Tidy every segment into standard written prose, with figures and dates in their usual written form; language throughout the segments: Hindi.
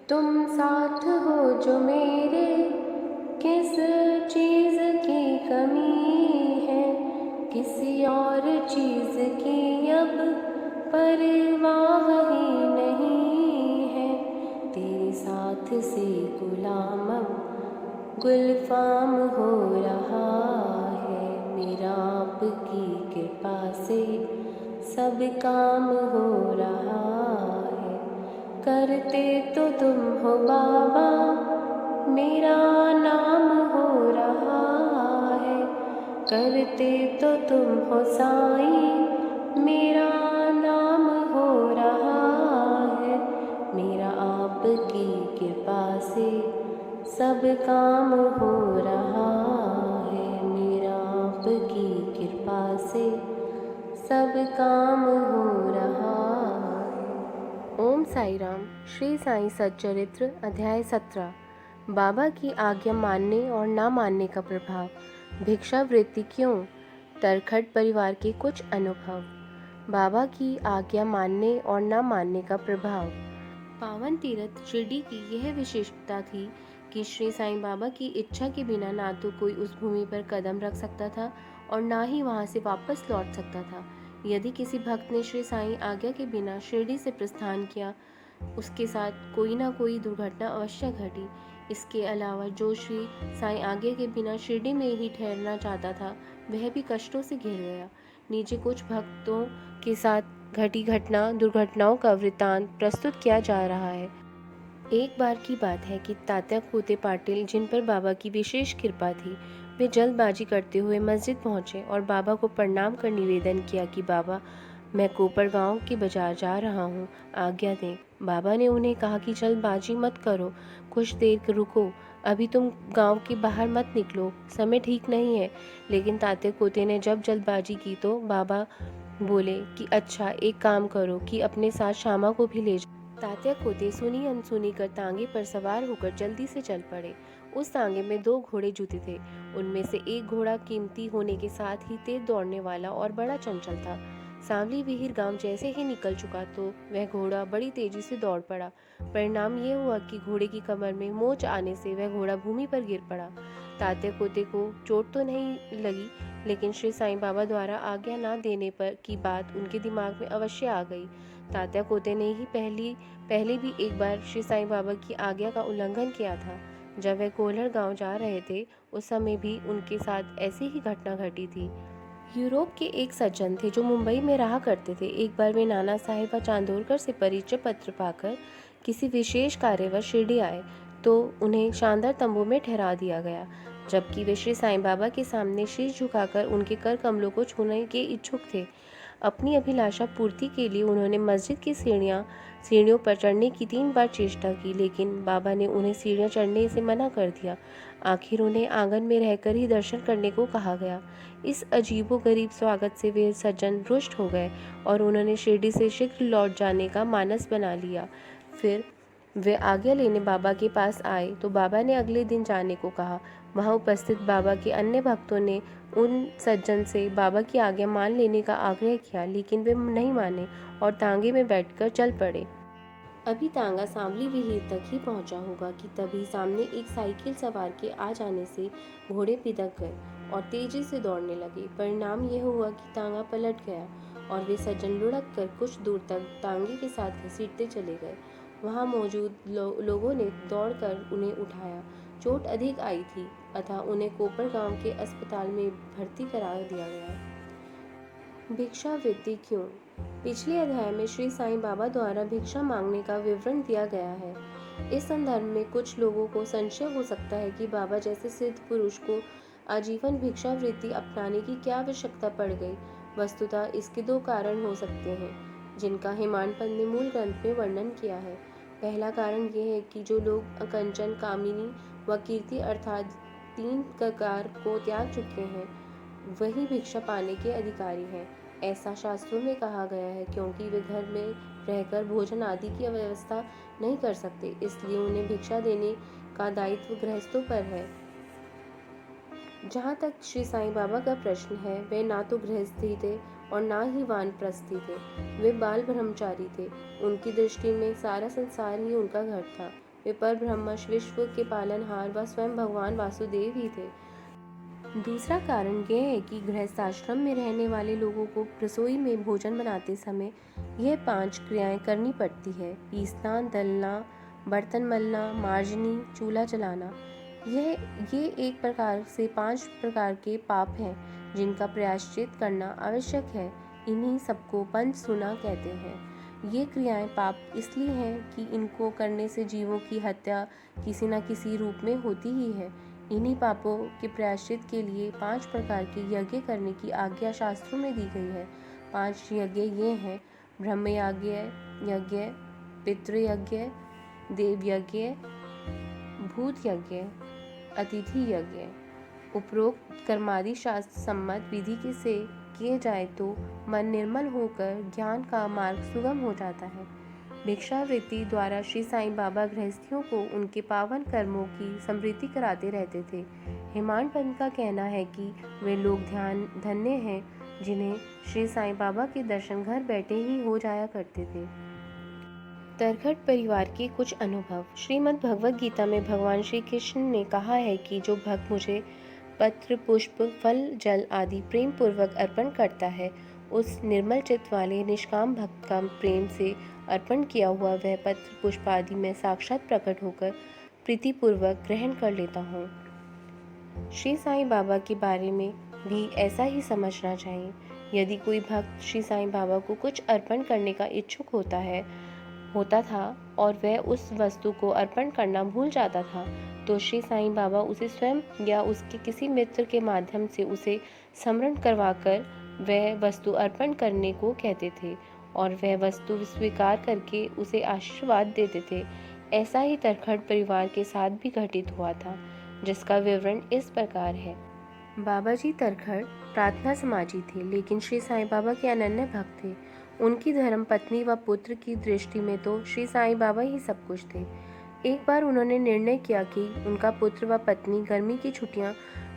तुम साथ हो जो मेरे, किस चीज़ की कमी है, किसी और चीज़ की अब परवाह ही नहीं है। तेरे साथ से गुलाम अब गुलफाम हो रहा है। मेरा आपकी कृपा से सब काम हो रहा है। करते तो तुम हो बाबा, मेरा नाम हो रहा है। करते तो तुम हो साईं, मेरा नाम हो रहा है। मेरा आपकी कृपा से सब काम हो रहा है। मेरा आपकी कृपा से सब काम हो रहा है। ओम साई राम। श्री साईं सच्चरित्र अध्याय 17। बाबा की आज्ञा मानने और ना मानने का प्रभाव। भिक्षावृत्ति क्यों? तरखट परिवार के कुछ अनुभव। बाबा की आज्ञा मानने और ना मानने का प्रभाव। पावन तीर्थ शिरडी की यह विशेषता थी कि श्री साईं बाबा की इच्छा के बिना ना तो कोई उस भूमि पर कदम रख सकता था और ना ही वहां से वापस लौट सकता था। यदि किसी भक्त ने श्री साईं आज्ञा के बिना शिरडी से प्रस्थान किया, उसके साथ कोई ना कोई दुर्घटना अवश्य घटी। इसके अलावा जो श्री साईं आज्ञा के बिना शिरडी में ही ठहरना चाहता था, वह भी कष्टों से घिर गया। नीचे कुछ भक्तों के साथ घटी दुर्घटनाओं का वृतांत प्रस्तुत किया जा रहा है। एक बार की बात है कि तात्या खोते पाटिल, जिन पर बाबा की विशेष कृपा थी, वे जल्दबाजी करते हुए मस्जिद पहुंचे और बाबा को प्रणाम कर निवेदन किया कि बाबा, मैं कोपर गांव के बाजार जा रहा हूं, आज्ञा दें। बाबा ने उन्हें कहा कि जल्दबाजी मत करो, कुछ देर रुको, अभी तुम गांव के बाहर मत निकलो, समय ठीक नहीं है। लेकिन तात्या खोते ने जब जल्दबाजी की तो बाबा बोले कि अच्छा, एक काम करो कि अपने साथ श्यामा को भी ले जाओ। तात्या खोते सुनी अनसुनी कर तांगे पर सवार होकर जल्दी से चल पड़े। उस तांगे में 2 घोड़े जुते थे। उनमें से एक घोड़ा कीमती होने के साथ ही तेज दौड़ने वाला और बड़ा चंचल था। सांवली विहीर गांव जैसे ही निकल चुका तो वह घोड़ा बड़ी तेजी से दौड़ पड़ा। परिणाम यह हुआ कि घोड़े की कमर में मोच आने से वह घोड़ा भूमि पर गिर पड़ा। तात्या खोते को चोट तो नहीं लगी, लेकिन श्री साईं बाबा द्वारा आज्ञा न देने पर की बात उनके दिमाग में अवश्य आ गई। तात्या खोते ने ही पहले भी एक बार श्री साईं बाबा की आज्ञा का उल्लंघन किया था। जब वह कोल्हर गांव जा रहे थे, उस समय भी उनके साथ ऐसी ही घटना घटी थी। यूरोप के एक सज्जन थे जो मुंबई में रहा करते थे। एक बार वे नाना साहेब व चांदोरकर से परिचय पत्र पाकर किसी विशेष कार्यवश शिरडी आए तो उन्हें शानदार तंबू में ठहरा दिया गया, जबकि वे श्री साईं बाबा के सामने शीश झुकाकर उनके कर कमलों को छूने के इच्छुक थे। अपनी अभिलाषा पूर्ति के लिए उन्होंने मस्जिद की सीढ़ियों पर चढ़ने की 3 बार चेष्टा की, लेकिन बाबा ने उन्हें सीढ़ियां चढ़ने से मना कर दिया। आखिर उन्हें आंगन में रहकर ही दर्शन करने को कहा गया। इस अजीबोगरीब स्वागत से वे सज्जन रुष्ट हो गए और उन्होंने शिरडी से शीघ्र लौट जाने का मानस बना लिया। फिर वे आज्ञा लेने बाबा के पास आए तो बाबा ने अगले दिन जाने को कहा। वहां उपस्थित बाबा के अन्य भक्तों ने उन सज्जन से बाबा की आज्ञा मान लेने का आग्रह किया, लेकिन वे नहीं माने और तांगे में बैठकर चल पड़े। अभी तांगा सांवली विहीर तक ही पहुंचा होगा कि तभी सामने एक साइकिल सवार के आ जाने से घोड़े पिदक गए और तेजी से दौड़ने लगे। परिणाम यह हुआ कि तांगा पलट गया और वे सज्जन लुढ़क कर कुछ दूर तक तांगे के साथ घसीटते चले गए। वहां मौजूद लोगों ने दौड़कर उन्हें उठाया। चोट अधिक आई थी, अतः उन्हें कोपर गांव के अस्पताल में भर्ती करा दिया गया। भिक्षावृत्ति क्यों? पिछले अध्याय में श्री साईं बाबा द्वारा भिक्षा मांगने का विवरण दिया गया है। इस संदर्भ में कुछ लोगों को संशय हो सकता है कि बाबा जैसे सिद्ध पुरुष को आजीवन भिक्षावृत्ति अपनाने की क्या आवश्यकता पड़ गई। वस्तुतः इसके 2 कारण हो सकते हैं, जिनका हिमानपंत ने मूल ग्रंथ में वर्णन किया है। पहला कारण यह है कि जो लोग कंचन, कामिनी व कीर्ति अर्थात 3 ककार को त्याग चुके हैं, वही भिक्षा पाने के अधिकारी हैं। ऐसा शास्त्रों में कहा गया है, क्योंकि वे घर में रहकर भोजन आदि की व्यवस्था नहीं कर सकते, इसलिए उन्हें भिक्षा देने का दायित्व गृहस्थों पर है। जहाँ तक श्री साईं बाबा का प्रश्न है, वे ना तो गृहस्थी थे और ना ही वानप्रस्थी थे। वे बाल ब्रह्मचारी थे। उनकी दृष्टि में सारा संसार ही उनका घर था। वे परब्रह्म विश्व के पालनहार व स्वयं भगवान वासुदेव ही थे। दूसरा कारण यह है कि गृहस्थ आश्रम में रहने वाले लोगों को रसोई में भोजन बनाते समय यह 5 क्रियाएं करनी पड़ती है: पीसना, दलना, बर्तन मलना, मार्जनी, चूल्हा जलाना। ये एक प्रकार से 5 प्रकार के पाप हैं जिनका प्रायश्चित करना आवश्यक है। इन्हीं सबको पंच सुना कहते हैं। ये क्रियाएं पाप इसलिए हैं कि इनको करने से जीवों की हत्या किसी न किसी रूप में होती ही है। इन्हीं पापों के प्रायश्चित के लिए 5 प्रकार के यज्ञ करने की आज्ञा शास्त्रों में दी गई है। 5 यज्ञ ये हैं: ब्रह्म यज्ञ, पितृयज्ञ, देव यज्ञ, भूत यज्ञ, अतिथि यज्ञ। उपरोक्त कर्मादि शास्त्र सम्मत विधि से किए जाए तो मन निर्मल होकर ज्ञान का मार्ग सुगम हो जाता है। भिक्षावृत्ति द्वारा श्री साईं बाबा गृहस्थियों को उनके पावन कर्मों की स्मृति कराते रहते थे। हेमाड पंत का कहना है कि वे लोग धन्य हैं जिन्हें श्री साईं बाबा के दर्शन घर बैठे ही हो जाया करते थे। तरखट परिवार के कुछ अनुभव। श्रीमद् भगवद गीता में भगवान श्री कृष्ण ने कहा है कि जो भक्त मुझे पत्र, पुष्प, फल, जल आदि प्रेम पूर्वक अर्पण करता है, उस निर्मल चित्त वाले निष्काम भक्त का प्रेम से अर्पण किया हुआ वह पत्र, पुष्प आदि में साक्षात प्रकट होकर प्रीतिपूर्वक ग्रहण कर लेता हूँ। श्री साईं बाबा के बारे में भी ऐसा ही समझना चाहिए। यदि कोई भक्त श्री साईं बाबा को कुछ अर्पण करने का इच्छुक होता था और वह उस वस्तु को अर्पण करना भूल जाता था, तो श्री साईं बाबा उसे स्वयं या उसके किसी मित्र के माध्यम से उसे स्मरण करवाकर वह वस्तु अर्पण करने को कहते थे और वह वस्तु स्वीकार करके उसे आशीर्वाद देते थे। ऐसा ही तरखट परिवार के साथ भी घटित हुआ था, जिसका विवरण इस प्रकार है। बाबा जी तरखट प्रार्थना समाजी थे, लेकिन श्री साईं बाबा के अनन्य भक्त थे। उनकी धर्म पत्नी व पुत्र की दृष्टि में तो श्री साईं बाबा ही सब कुछ थे। एक बार उन्होंने निर्णय किया कि उनका पुत्र व पत्नी गर्मी की छुट्टियां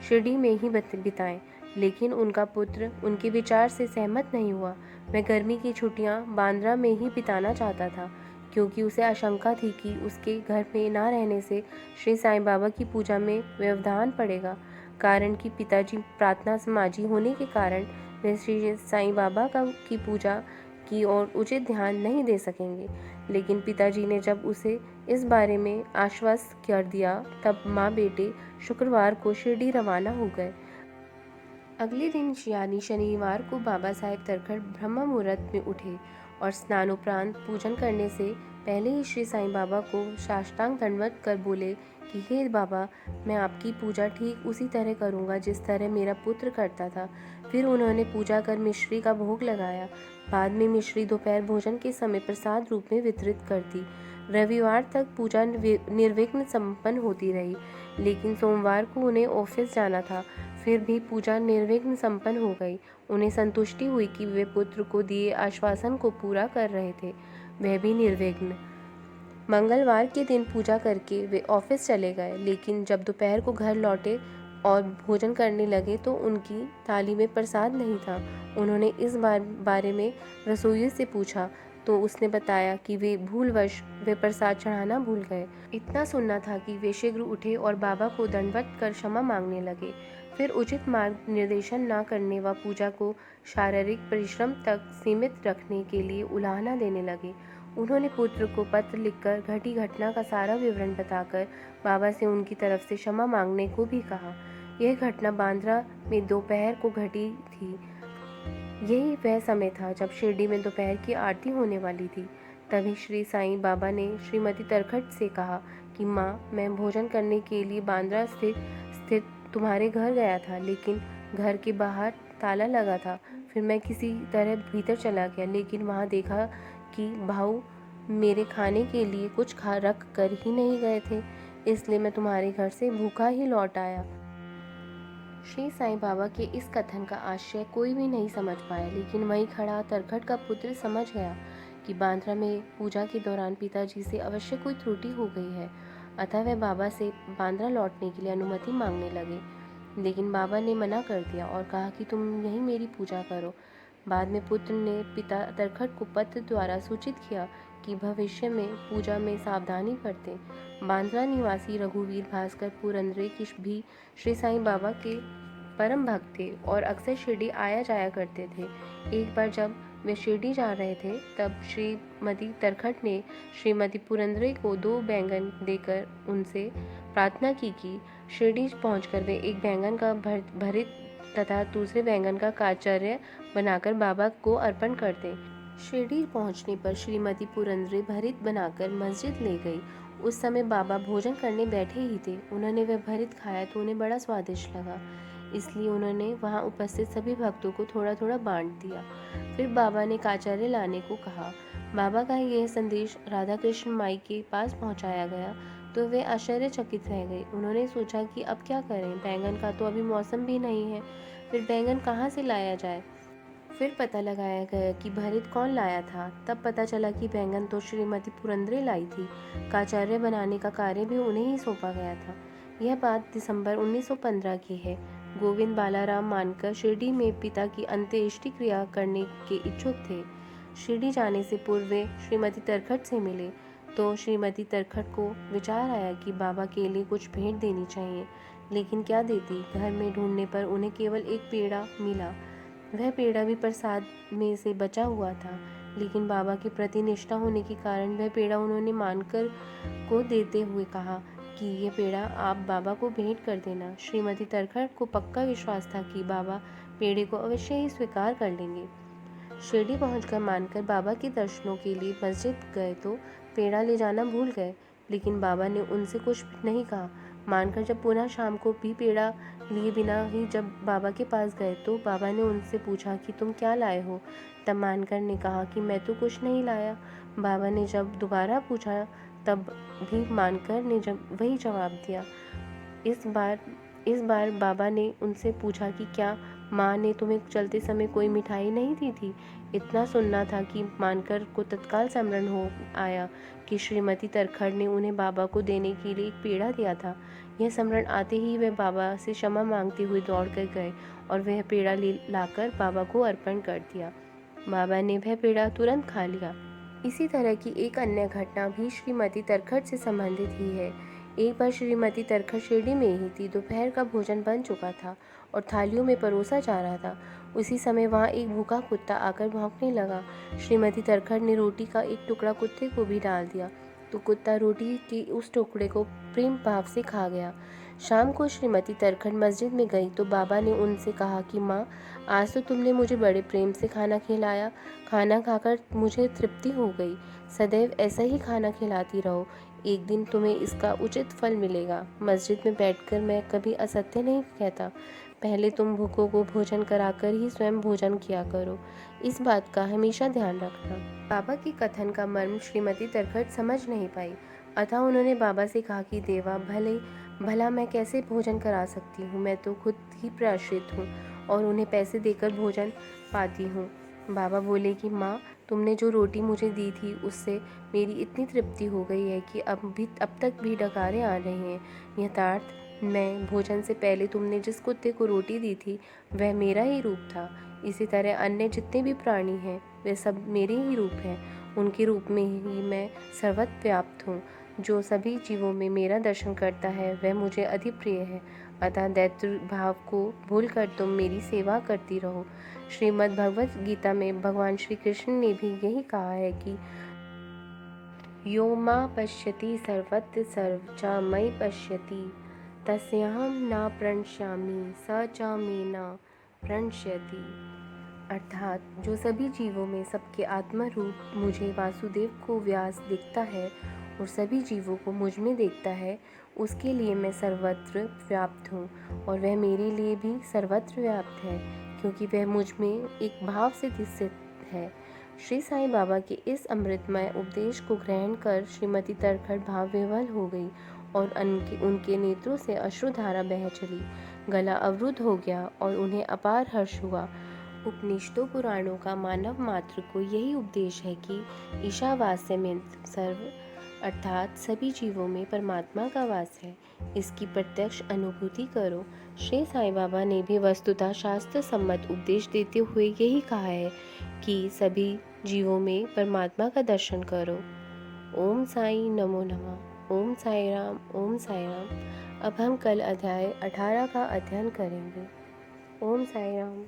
शिरडी में ही बिताएं, लेकिन उनका पुत्र उनके विचार से सहमत नहीं हुआ। वह गर्मी की छुट्टियां बांद्रा में ही बिताना चाहता था, क्योंकि उसे आशंका थी कि उसके घर में न रहने से श्री साईं बाबा की पूजा में व्यवधान पड़ेगा। कारण कि पिताजी प्रार्थना समाजी होने के कारण वे श्री साईं बाबा की पूजा की ओर उचित ध्यान नहीं दे सकेंगे। लेकिन पिताजी ने जब उसे इस बारे में आश्वस्त कर दिया, तब माँ बेटे शुक्रवार को शिरडी रवाना हो गए। अगले दिन यानी शनिवार को बाबा साहेब तरखट ब्रह्म मुहूर्त में उठे और स्नानोपरांत पूजन करने से पहले ही श्री साईं बाबा को साष्टांग दंडवत कर बोले कि हे बाबा, मैं आपकी पूजा ठीक उसी तरह करूँगा जिस तरह मेरा पुत्र करता था। फिर उन्होंने पूजा कर मिश्री का भोग लगाया। बाद में मिश्री दोपहर भोजन के समय प्रसाद रूप में वितरित कर दी। रविवार तक पूजा निर्विघ्न संपन्न होती रही, लेकिन सोमवार को उन्हें ऑफिस जाना था। फिर भी पूजा निर्विघ्न संपन्न हो गई। उन्हें संतुष्टि हुई कि वे पुत्र को दिए आश्वासन को पूरा कर रहे थे, वह भी निर्विघ्न। मंगलवार के दिन पूजा करके वे ऑफिस चले गए, लेकिन जब दोपहर को घर लौटे और भोजन करने लगे तो उनकी थाली में प्रसाद नहीं था। उन्होंने इस बारे में रसोइये से पूछा तो उसने बताया कि वे भूलवश वे प्रसाद चढ़ाना भूल गए। इतना सुनना था कि वे शीघ्र उठे और बाबा को दंडवत कर क्षमा मांगने लगे। फिर उचित मार्ग निर्देशन न करने व पूजा को शारीरिक परिश्रम तक सीमित रखने के लिए उलाहना देने लगे। उन्होंने पुत्र को पत्र लिखकर घटी घटना का सारा विवरण बताकर बाबा से उनकी तरफ से क्षमा मांगने को भी कहा। यह घटना बांद्रा में दोपहर को घटी थी। यही वह समय था जब शिरडी में दोपहर की आरती होने वाली थी। तभी श्री साईं बाबा ने श्रीमती तरखट से कहा कि माँ, मैं भोजन करने के लिए बांद्रा स्थित तुम्हारे घर गया था, लेकिन घर के बाहर ताला लगा था। फिर मैं किसी तरह भीतर चला गया, लेकिन वहाँ देखा कि भाऊ मेरे खाने के लिए कुछ रख कर ही नहीं गए थे, इसलिए मैं तुम्हारे घर से भूखा ही लौट आया। श्री साईं बाबा के इस कथन का आशय कोई भी नहीं समझ पाया, लेकिन वहीं खड़ा तरखट का पुत्र समझ गया कि बांद्रा में पूजा के दौरान पिताजी से अवश्य कोई त्रुटि हो गई है। अतः वह बाबा से बांद्रा लौटने के लिए अनुमति मांगने लगे, लेकिन बाबा ने मना कर दिया और कहा कि तुम यहीं मेरी पूजा करो। बाद में पुत्र ने पिता तरखट को पत्र द्वारा सूचित किया कि भविष्य में पूजा में सावधानी बरतें। बांद्रा निवासी रघुवीर भास्कर पुरंदरे की भी श्री साईं बाबा के परम भक्त थे और अक्सर शिरडी आया जाया करते थे। एक बार जब वे शिरडी जा रहे थे तब श्रीमती तरखट ने श्रीमती पुरंदरे को 2 बैंगन देकर उनसे प्रार्थना की कि शिरडी पहुंचकर वे एक बैंगन का भरित तथा दूसरे बैंगन का काचर्य बनाकर बाबा को अर्पण कर दें। शिरडी पहुंचने पर श्रीमती पुरंदरे भरित बनाकर मस्जिद ले गई। उस समय बाबा भोजन करने बैठे ही थे। उन्होंने वह भरित खाया तो उन्हें बड़ा स्वादिष्ट लगा, इसलिए उन्होंने वहां उपस्थित सभी भक्तों को थोड़ा थोड़ा बांट दिया। फिर बाबा ने काचार्य लाने को कहा। बाबा का यह संदेश राधा कृष्ण माई के पास पहुंचाया गया तो वे आश्चर्यचकित रह गए। उन्होंने सोचा कि अब क्या करें, बैंगन का तो अभी मौसम भी नहीं है, फिर बैंगन कहाँ से लाया जाए। फिर पता लगाया गया कि भरित कौन लाया था। तब पता चला कि बैंगन तो श्रीमती पुरंदरे लाई थी। काचार्य बनाने का कार्य भी उन्हें ही सौंपा गया था। यह बात दिसंबर 1915 की है। गोविंद बालाराम मानकर शिरडी में पिता की अंत्येष्टि क्रिया करने के इच्छुक थे। शिरडी जाने से पूर्व वे श्रीमती तरखट से मिले तो श्रीमती तरखट को विचार आया कि बाबा के लिए कुछ भेंट देनी चाहिए, लेकिन क्या देती। घर में ढूंढने पर उन्हें केवल एक पेड़ा मिला। वह पेड़ा भी प्रसाद में से बचा हुआ था, लेकिन बाबा के प्रति निष्ठा होने के कारण वह पेड़ा उन्होंने मानकर को देते हुए कहा कि यह पेड़ा आप बाबा को भेंट कर देना। श्रीमती तरखट को पक्का विश्वास था कि बाबा पेड़े को अवश्य ही स्वीकार कर लेंगे। शिरडी पहुंचकर मानकर बाबा के दर्शनों के लिए मस्जिद गए तो पेड़ा ले जाना भूल गए, लेकिन बाबा ने उनसे कुछ नहीं कहा। मानकर जब पुनः शाम को भी पेड़ा लिए बिना ही जब बाबा के पास गए तो बाबा ने उनसे पूछा कि तुम क्या लाए हो। तब मानकर ने कहा कि मैं तो कुछ नहीं लाया। बाबा ने जब दोबारा पूछा तब भी मानकर ने जब वही जवाब दिया। इस बार बाबा ने उनसे पूछा कि क्या माँ ने तुम्हें चलते समय कोई मिठाई नहीं दी थी। इतना सुनना था कि मानकर को तत्काल स्मरण हो आया कि श्रीमती तरखड़ ने उन्हें बाबा को देने के लिए एक पेड़ा दिया था। यह स्मरण आते ही वे बाबा से क्षमा मांगते हुए दौड़ कर गए और वह पेड़ा लाकर बाबा को अर्पण कर दिया। बाबा ने वह पेड़ा तुरंत खा लिया। इसी तरह की एक अन्य घटना भी श्रीमती तरखड़ से संबंधित ही है। एक बार श्रीमती तरखड़ शिरडी में ही थी। दोपहर का भोजन बन चुका था और थालियों में परोसा जा रहा था। उसी समय वहाँ एक भूखा कुत्ता आकर भौंकने लगा। श्रीमती तरखड़ ने रोटी का एक टुकड़ा कुत्ते को भी डाल दिया तो कुत्ता रोटी के उस टुकड़े को प्रेम भाव से खा गया। शाम को श्रीमती तरखड़ मस्जिद में गई तो बाबा ने उनसे कहा कि माँ, आज तो तुमने मुझे बड़े प्रेम से खाना खिलाया। खाना खाकर मुझे तृप्ति हो गई। सदैव ऐसा ही खाना खिलाती रहो, एक दिन तुम्हें इसका उचित फल मिलेगा। मस्जिद में बैठकर मैं कभी असत्य नहीं कहता। पहले तुम भूखों को भोजन कराकर ही स्वयं भोजन किया करो। इस बात का हमेशा ध्यान रखना। बाबा के कथन का मर्म श्रीमती तरखड़ समझ नहीं पाई, अतः उन्होंने बाबा से कहा कि देवा, भला मैं कैसे भोजन करा सकती हूँ। मैं तो खुद ही प्रआश्रित हूँ और उन्हें पैसे देकर भोजन पाती हूँ। बाबा बोले कि माँ, तुमने जो रोटी मुझे दी थी उससे मेरी इतनी तृप्ति हो गई है कि अब तक भी डकारे आ रहे हैं। यथार्थ मैं भोजन से पहले तुमने जिस कुत्ते को रोटी दी थी वह मेरा ही रूप था। इसी तरह अन्य जितने भी प्राणी हैं वे सब मेरे ही रूप हैं। उनके रूप में ही मैं सर्वत्र व्याप्त हूँ। जो सभी जीवों में मेरा दर्शन करता है वह मुझे अति प्रिय है। अतः दैत्य भाव को भूलकर तुम मेरी सेवा करती रहो। श्रीमद् भगवत गीता में भगवान श्री कृष्ण ने भी यही कहा है कि यो मां पश्यति सर्वत्र सर्व च मयि पश्यति तस्याहं न प्रणश्यामि स च मे न प्रणश्यति। अर्थात जो सभी जीवों में सबके आत्मा रूप मुझे वासुदेव को व्यास दिखता है और सभी जीवों को मुझ में देखता है, उसके लिए मैं सर्वत्र व्याप्त हूँ और वह मेरे लिए भी सर्वत्र व्याप्त है, क्योंकि वह मुझ में एक भाव से स्थित है। श्री साईं बाबा के इस अमृतमय उपदेश को ग्रहण कर श्रीमती तरखड़ भाव विह्वल हो गई और उनके नेत्रों से अश्रुधारा बह चली। गला अवरुद्ध हो गया और उन्हें अपार हर्ष हुआ। उपनिषदों पुराणों का मानव मात्र को यही उपदेश है कि ईशावास्यमेव सर्व, अर्थात सभी जीवों में परमात्मा का वास है। इसकी प्रत्यक्ष अनुभूति करो। श्री साईं बाबा ने भी वस्तुतः शास्त्र सम्मत उपदेश देते हुए यही कहा है कि सभी जीवों में परमात्मा का दर्शन करो। ओम साई नमो नमः। ओम साई राम। ओम साई राम। अब हम कल अध्याय 18 का अध्ययन करेंगे। ओम साई राम।